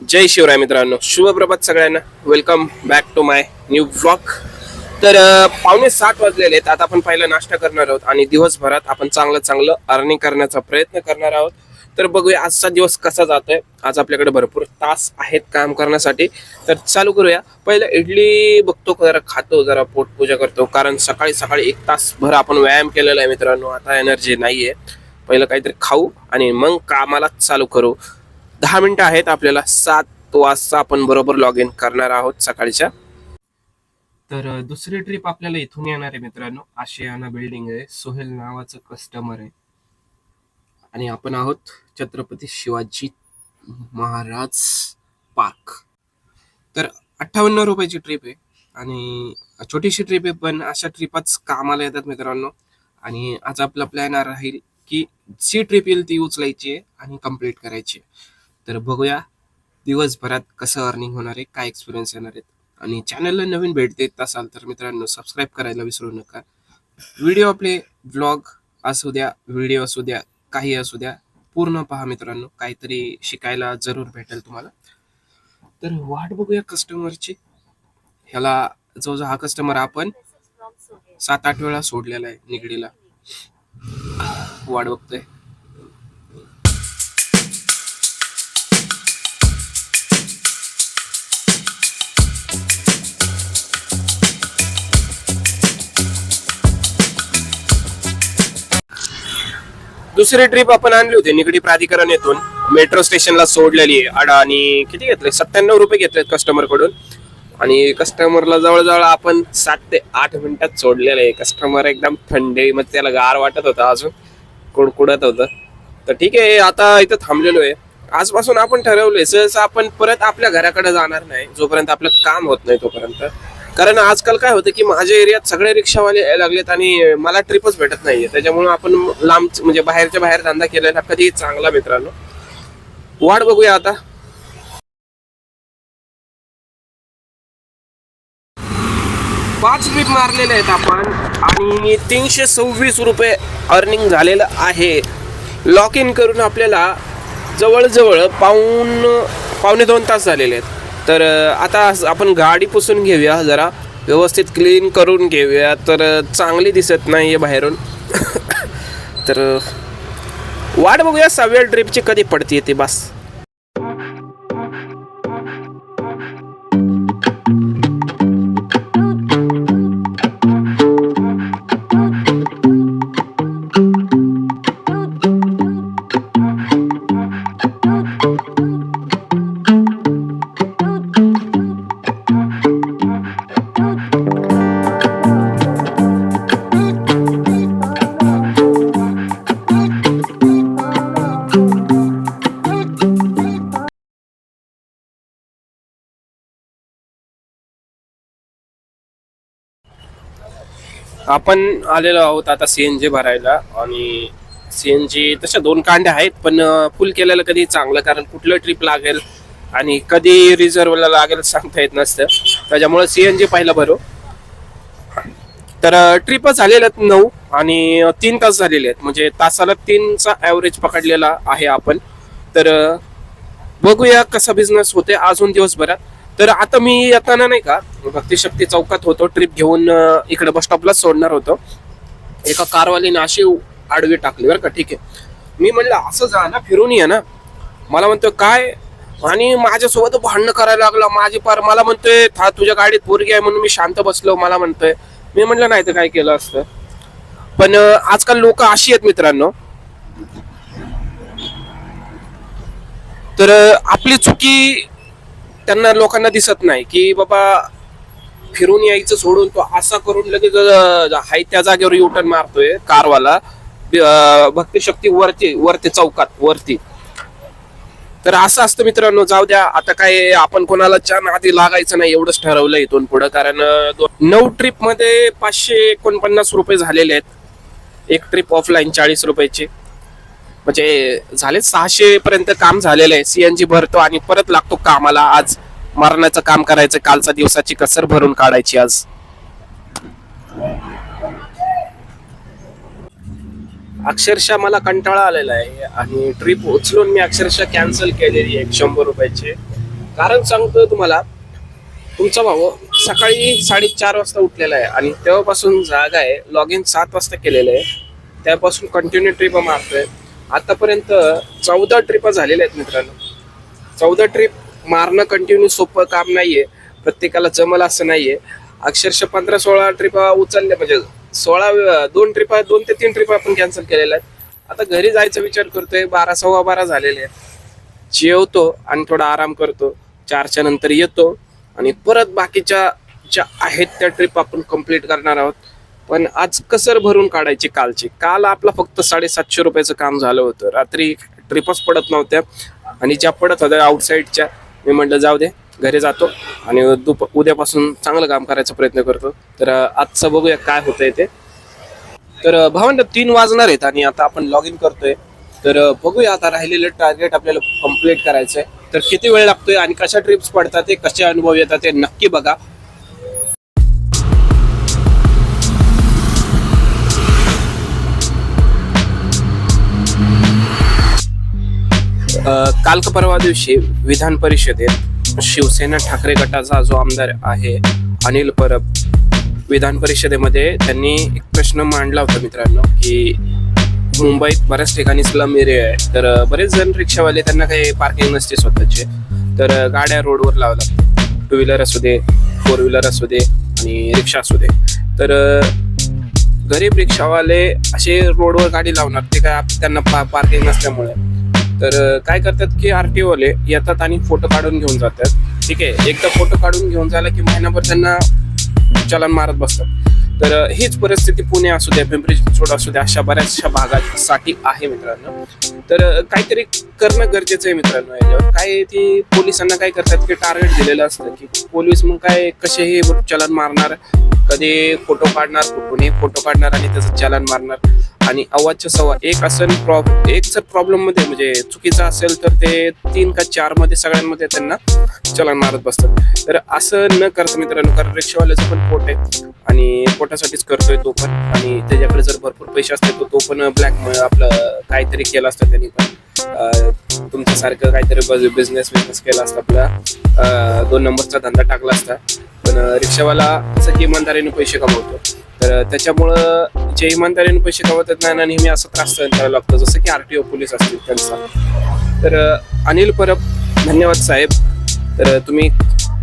जय शिवराय मित्रांनो, शुभ प्रभात सगळ्यांना. Welcome back to my new vlog. तर 6:45 वाजलेले आहेत. आता आपण पहिला नाश्ता करणार आहोत आणि दिवसभरात आपण चांगलं अर्निंग करण्याचा प्रयत्न करणार आहोत. तर बघूया आजचा दिवस कसा जातोय. आज आपल्याकडे भरपूर तास आहेत काम करण्यासाठी. तर चालू करूया. पहिलं इडली बघतो, जरा खातो, जरा पोटपूजा करतो, कारण सकाळी सकाळी 1 तासभर आपण व्यायाम केलेला आहे मित्रांनो. आता एनर्जी नाहीये. पहिलं काहीतरी खाऊ आणि मग कामाला चालू करू. 10 मिनिटं आहेत आपल्याला. 7 वाजता आपण बरोबर लॉग इन करणार आहोत सकाळच्या. तर दुसरी ट्रिप आपल्याला इथून येणार आहे मित्रांनो. आशियाना बिल्डिंग आहे. सोहेल नावाचं कस्टमर आहे आणि आपण आहोत छत्रपती शिवाजी महाराज पार्क. तर 58 रुपयाची ट्रिप आहे आणि छोटीशी ट्रिप आहे, पण अशा ट्रिपच कामाला येतात मित्रांनो. आणि आज आपला प्लॅन राहील की जी ट्रिप येईल ती उचलायची आहे आणि कम्प्लीट करायची आहे. तर बघूया दिवसभरात कसं अर्निंग होणार आहे, काय एक्सपिरियन्स येणार आहेत. आणि चॅनलला नवीन भेट देत असाल तर मित्रांनो सबस्क्राईब करायला विसरू नका. व्हिडिओ आपले व्लॉग असू द्या, व्हिडिओ असू द्या, काही असू द्या, पूर्ण पहा मित्रांनो. काहीतरी शिकायला जरूर भेटेल तुम्हाला. तर वाट बघूया कस्टमरची. ह्याला जो हा कस्टमर आपण 7-8 वेळा सोडलेला आहे निगडीला. वाट बघतोय. दुसरी ट्रिप आपण आणली होती निगडी प्राधिकरण येथून. मेट्रो स्टेशनला सोडलेली आहे आणि किती घेतले, 97 रुपये घेतलेत कस्टमर कडून. आणि कस्टमरला जवळजवळ आपण 7 ते 8 मिनिटात सोडलेलं आहे. कस्टमर एकदम थंडी, मग त्याला गार वाटत होता, अजून कुडकुडत होतं. तर ठीक आहे, आता इथं थांबलेलो आहे. आजपासून आपण ठरवलंय सहसा आपण परत आपल्या घराकडे जाणार नाही जोपर्यंत आपलं काम होत नाही तोपर्यंत. कारण आजकाल काय होतं की माझ्या एरियात सगळे रिक्षावाले यायला लागलेत आणि मला ट्रिपच भेटत नाहीये. त्याच्यामुळे आपण लांब म्हणजे बाहेरच्या बाहेर धंदा केलेला कधी चांगला मित्रांनो. वाट बघूया आता. पाच ट्रिप मारलेले आहेत आपण आणि 326 रुपये अर्निंग झालेलं आहे. लॉक इन करून आपल्याला जवळजवळ पावणे 2 तास झालेले आहेत. तर आता आपण गाडी पुसून घेऊया, जरा व्यवस्थित क्लीन करून घेऊया. तर चांगली दिसत नाही आहे बाहेरून. तर वाट बघूया 6व्या ट्रिपची कधी पडते ती बस. आपण आलेलो आहोत आता CNG भरायला. आणि CNG तशा 2 कांड्या आहेत, पण फुल केलेलं कधी चांगलं, कारण कुठलं ट्रिप लागेल आणि कधी रिझर्वला लागेल सांगता येत नसतं. त्याच्यामुळे CNG पहिला भरू. तर ट्रिप झालेल्या 9 आणि 3 तास झालेले आहेत, म्हणजे तासाला 3चा ॲव्हरेज पकडलेला आहे आपण. तर बघूया कसा बिझनेस होते अजून दिवसभरात. तर आता मी येताना नाही का भक्तिशक्ती चौकात होतो, ट्रिप घेऊन इकडे बस स्टॉपला सोडणार होतो. एका कारवालीने अशी आडवी टाकली बरं का. ठीक आहे, मी म्हणलं असं जा ना, फिरून ये ना. मला म्हणतोय काय, आणि माझ्यासोबत भांडणं करायला लागला. मला म्हणतोय तुझ्या गाडीत पोरगी आहे म्हणून मी शांत बसलो. मला म्हणतोय, मी म्हणलं नाही तर काय केलं असतं. पण आजकाल लोक अशी आहेत मित्रांनो. तर आपली चुकी त्यांना लोकांना दिसत नाही की बाबा फिरून यायचं सोडून तो असा करून लगेच हाय त्या जागेवर युटर्न मारतोय कारवाला. भक्तिशक्ती वरती चौकात वरती. तर असं असतं मित्रांनो. जाऊ द्या, आता काय आपण कोणाला नादी लागायचं नाही एवढंच ठरवलं इथून पुढं. कारण 9 ट्रिप मध्ये 549 रुपये झालेले आहेत. एक ट्रिप ऑफलाईन 40 रुपयाची, म्हणजे झाले 600 पर्यंत काम झालेलं आहे. CNG भरतो आणि परत लागतो कामाला. आज मरणाचं काम करायचं, कालच्या दिवसाची कसर भरून काढायची आज. अक्षरशः मला कंटाळा आलेला आहे आणि ट्रिप उचलून मी अक्षरशः कॅन्सल केलेली आहे 100 रुपयाची. कारण सांगतो तुम्हाला, तुमचा भाऊ सकाळी 4:30 वाजता उठलेला आहे आणि तेव्हापासून जागा आहे. लॉग इन 7 वाजता केलेलं आहे. त्यापासून कंटिन्यू ट्रिप मारतोय. आतापर्यंत 14 ट्रिप झालेल्या आहेत मित्रांनो. 14 ट्रिप मारणं कंटिन्यू सोपं काम नाहीये, प्रत्येकाला जमल असं नाहीये. अक्षरशः 15-16 ट्रिपा उचलल्या, म्हणजे 2 ते 3 ट्रिप आपण कॅन्सल केलेल्या आहेत. आता घरी जायचा विचार करतोय. 12, 12:15 झालेले आहेत. जेवतो आणि थोडा आराम करतो. 4च्या नंतर येतो आणि परत बाकीच्या ज्या आहेत त्या ट्रिप आपण कंप्लीट करणार आहोत. पण आज कसर भरून काढायची कालची. काल आपला फक्त 750 रुपयाचं काम झालं होतं. रात्री ट्रिपच पडत नव्हत्या आणि ज्या पडत होत्या आउटसाईडच्या, मी म्हटलं जाऊ दे, घरी जातो आणि उद्यापासून चांगलं काम करायचा प्रयत्न करतो. तर आजचं बघूया काय होतंय ते. तर भावंड 3 वाजणार आहेत आणि आता आपण लॉग इन करतोय. तर बघूया आता राहिलेलं टार्गेट आपल्याला कम्प्लीट करायचंय. तर किती वेळ लागतोय आणि कशा ट्रिप्स पडतात ते, कसे अनुभव येतात ते नक्की बघा. काल का परवा दिवशी विधान परिषदेत शिवसेना ठाकरे गटाचा जो आमदार आहे अनिल परब, विधान परिषदेमध्ये त्यांनी एक प्रश्न मांडला होता मित्रांनो, की मुंबईत बऱ्याच ठिकाणी स्लम एरिया आहे. तर बरेच जण रिक्षावाले, त्यांना काही पार्किंग नसते स्वतःचे, तर गाड्या रोडवर लावतात. 2 व्हीलर असू दे, 4 व्हीलर असू दे आणि रिक्षा असू दे. तर गरीब रिक्षावाले असे रोडवर गाडी लावणार, ते काय त्यांना पार्किंग नसल्यामुळे. तर काय करतात की RTO वाले येतात आणि फोटो काढून घेऊन जातात. ठीक आहे, एकदा फोटो काढून घेऊन झाला की महिनाभर त्यांना चलन मारत बसतात. तर हीच परिस्थिती पुणे असू दे, पिंपरी चिंचवड असू दे, अशा बऱ्याचशा भागासाठी आहे मित्रांनो. तर काहीतरी करणं गरजेचं आहे मित्रांनो. याच्यावर काय, ती पोलिसांना काय करतात की टार्गेट दिलेलं असतं, की पोलीस मग काय कसेही चलन मारणार, कधी फोटो काढणार, कुठूनही फोटो काढणार आणि त्याचं चलन मारणार. आणि अव्वाच्या सव्वा एक असेल एक जर प्रॉब्लेम मध्ये म्हणजे चुकीचा असेल तर ते 3 का 4 मध्ये सगळ्यांमध्ये त्यांना चलन मारत बसतात. तर असं न करता मित्रांनो, कारण रिक्षावाल्याचं पण पोट आहे आणि पोटासाठीच करतोय तो पण. आणि त्याच्याकडे जर भरपूर पैसे असते तो पण ब्लॅक आपलं काहीतरी केलं असतं त्यांनी पण. तुमच्यासारखं काहीतरी बिझनेस केला असता, आपला 2 नंबरचा धंदा टाकला असता. पण रिक्षावाला असं इमानदारीने पैसे कमवतो. तर त्याच्यामुळं जे इमानदारीने पैसे कमवतात नाही ना, नेहमी असं त्रास सहन करायला लागतो, जसं की RTO पोलीस असतील त्यांचा. तर अनिल परब, धन्यवाद साहेब. तर तुम्ही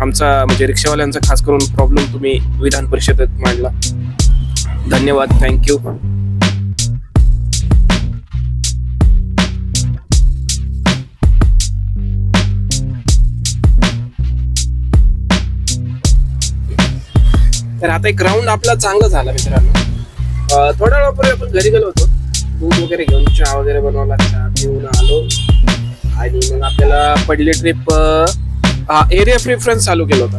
आमचा म्हणजे रिक्षावाल्यांचा खास करून प्रॉब्लेम तुम्ही विधान परिषदेत मांडला. धन्यवाद, थँक्यू. तर आता एक राऊंड आपला चांगला झाला मित्रांनो. थोड्या वेळापूर्वी आपण घरी गेलो होतो, दूध वगैरे घेऊन, चहा वगैरे बनवला, चहा पिऊन आलो आणि मग आपल्याला पडली ट्रिप. एरिया प्रिफरन्स चालू केला होता.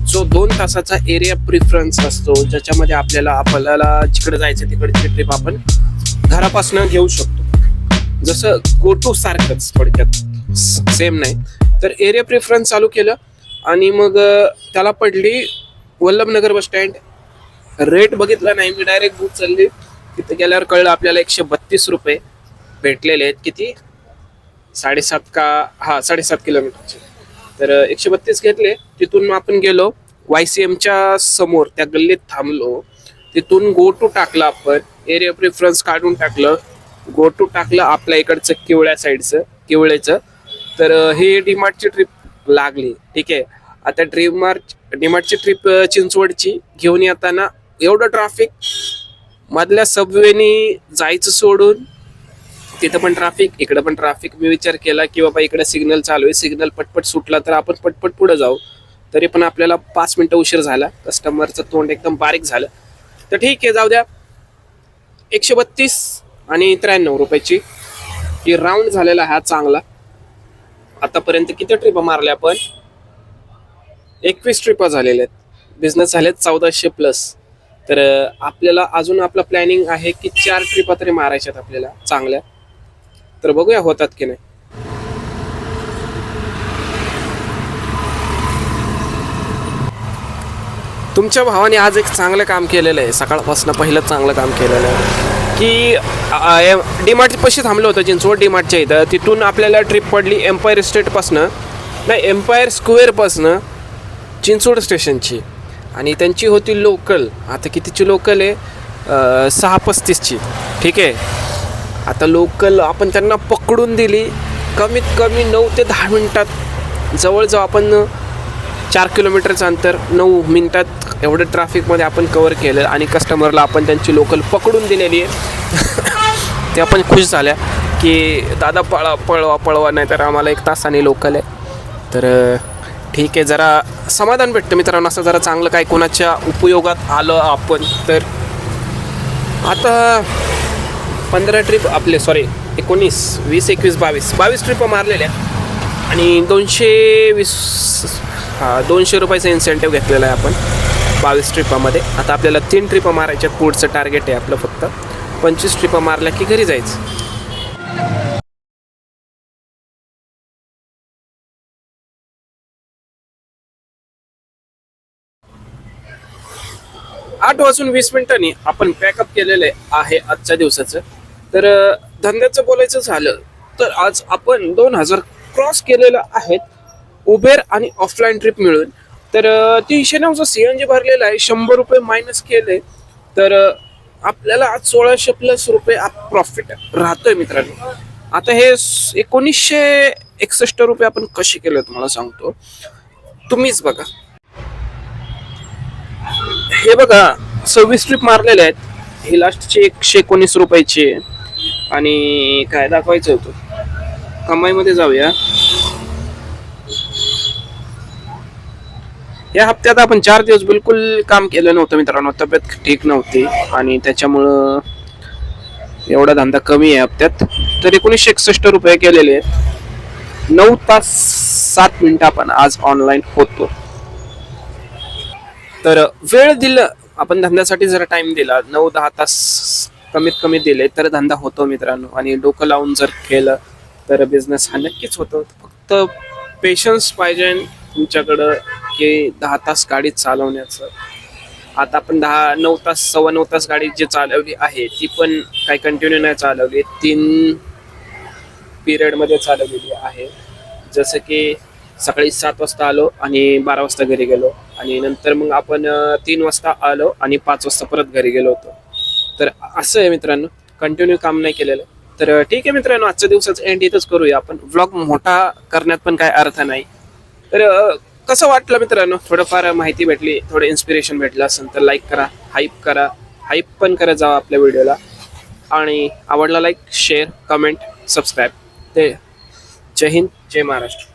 जो 2 तासाचा एरिया प्रिफरन्स असतो, ज्याच्यामध्ये आपल्याला जिकडे जायचं तिकडची ट्रिप आपण घरापासून घेऊ शकतो. जसं गो टू सारखंच, थोडक्यात सेम नाही. तर एरिया प्रिफरन्स चालू केलं आणि मग त्याला पडली वल्लभनगर बस स्टँड. रेट बघितला नाही मी, डायरेक्ट बुक चालली. तिथे गेल्यावर कळलं आपल्याला 132 रुपये भेटलेले आहेत. किती, 7.5 किलोमीटरचे. तर 132 घेतले. तिथून आपण गेलो YCMच्या समोर, त्या गल्लीत थांबलो. तिथून गो टू टाकलं आपण, एरिया प्रिफरन्स काढून टाकलं, गो टू टाकलं आपल्या इकडचं किवळ्या साईडचं, किवळेचं. तर ही डीमार्टची ट्रिप लागली. ठीक आहे, आता डीमार्टची ट्रिप चिंचवडची घेऊन येताना एवढं ट्रॅफिक, मधल्या सबवेनी जायचं सोडून तिथं पण ट्रॅफिक, इकडं पण ट्रॅफिक. मी विचार केला की बाबा इकडे सिग्नल चालू आहे, सिग्नल पटपट सुटला तर आपण पटपट पुढे जाऊ. तरी पण आपल्याला 5 मिनिटं उशीर झाला. कस्टमरचं तोंड एकदम बारीक झालं. तर ठीक आहे, जाऊ द्या. 132 आणि 93 रुपयाची ही राऊंड झालेला हा चांगला. आतापर्यंत किती ट्रिपा मारल्या आपण? 21 ट्रिपा झालेल्या आहेत. बिझनेस झालेत 1400+. तर आपल्याला अजून आपला प्लॅनिंग आहे की 4 ट्रिपा तरी मारायच्यात आपल्याला चांगल्या. तर बघूया होतात की नाही. तुमच्या भावाने आज एक चांगलं काम केलेलं आहे. सकाळपासून पहिलं चांगलं काम केलेलं आहे की डीमार्ट पाशी थांबलं होतं चिंचवड डीमार्टच्या इथं. तिथून आपल्याला ट्रिप पडली एम्पायर इस्टेटपासनं नाही, एम्पायर स्क्वेअरपासनं चिंचवड स्टेशनची, आणि त्यांची होती लोकल. आता कितीची लोकल आहे? 6:35ची. ठीक आहे. आता लोकल आपण त्यांना पकडून दिली कमीत कमी 9 ते 10 मिनटात. जवळजवळ आपण 4 किलोमीटरचं अंतर 9 मिनटात एवढं ट्रॅफिकमध्ये आपण कवर केलं, आणि कस्टमरला आपण त्यांची लोकल पकडून दिलेली आहे. त्या पण खुश झाल्या की दादा पळवा नाही तर आम्हाला 1 तासाने लोकल आहे. तर ठीक आहे, जरा समाधान भेटतं मित्रांनो. असं जरा चांगलं काय कोणाच्या उपयोगात आलं आपण तर. आता 15 ट्रिप आपले 19, 20, 21, 22 ट्रिप मारलेल्या, आणि 200 रुपयाचा इन्सेंटिव्ह घेतलेला आहे आपण 22 ट्रिपामध्ये. आता आपल्याला 3 ट्रिपा मारायच्या. पुढचं टार्गेट आहे आपलं फक्त 25 ट्रिपा मारल्या की घरी जायचं. 8:20 आपण पॅकअप केलेलं आहे आजच्या दिवसाचं. तर धंद्याचं बोलायचं झालं तर आज आपण 2000 क्रॉस केलेलं आहेत उबेर आणि ऑफलाईन ट्रिप मिळून. तर 309चं CNG भरलेलं आहे, 100 रुपये मायनस केले तर आपल्याला आज 1600+ रुपये प्रॉफिट राहतोय मित्रांनो. आता हे 1961 रुपये आपण कसे केले तुम्हाला सांगतो, तुम्हीच बघा. हे बघा 26 ट्रिप मारलेले आहेत. हे लास्टचे 119 रुपयाचे. आणि काय दाखवायचं होतं, कमाईमध्ये जाऊया. या हप्त्यात आपण 4 दिवस बिलकुल काम केलं नव्हतं मित्रांनो. तब्येत ठीक नव्हती आणि त्याच्यामुळं एवढा धंदा कमी आहे हप्त्यात. तर 1961 रुपये केलेले आहेत. 9 तास 7 मिनिटं आपण आज ऑनलाईन होतो. तर वेळ दिलं आपण धंद्यासाठी, जर टाइम दिला 9-10 तास कमीत कमी दिले तर धंदा होतो मित्रांनो. आणि डोकं लावून जर केलं तर बिझनेस हा नक्कीच होतो. फक्त पेशन्स पाहिजे तुमच्याकडं की 10 तास गाडी चालवण्याचं. आता आपण 9 तास 9.25 तास गाडी जी चालवली आहे ती पण काही कंटिन्यू नाही चालवली, 3 पिरियडमध्ये चालवलेली आहे. जसं की सकाळी 7 वाजता आलो आणि 12 वाजता घरी गेलो, आणि नंतर मग आपण 3 वाजता आलो आणि 5 वाजता परत घरी गेलो होतो. तर असं आहे मित्रांनो, कंटिन्यू काम नाही केलेलं. तर ठीक आहे मित्रांनो, आजच्या दिवसाचं एंड इथंच करूया आपण. व्लॉग मोठा करण्यात पण काय अर्थ नाही. तर कसं वाटलं मित्रांनो, थोडंफार माहिती भेटली, थोडं इन्स्पिरेशन भेटलं असेल तर लाईक करा, हाईप पण करा जावा आपल्या व्हिडिओला. आणि आवडला लाईक, शेअर, कमेंट, सबस्क्राईब. ते जय हिंद, जय महाराष्ट्र.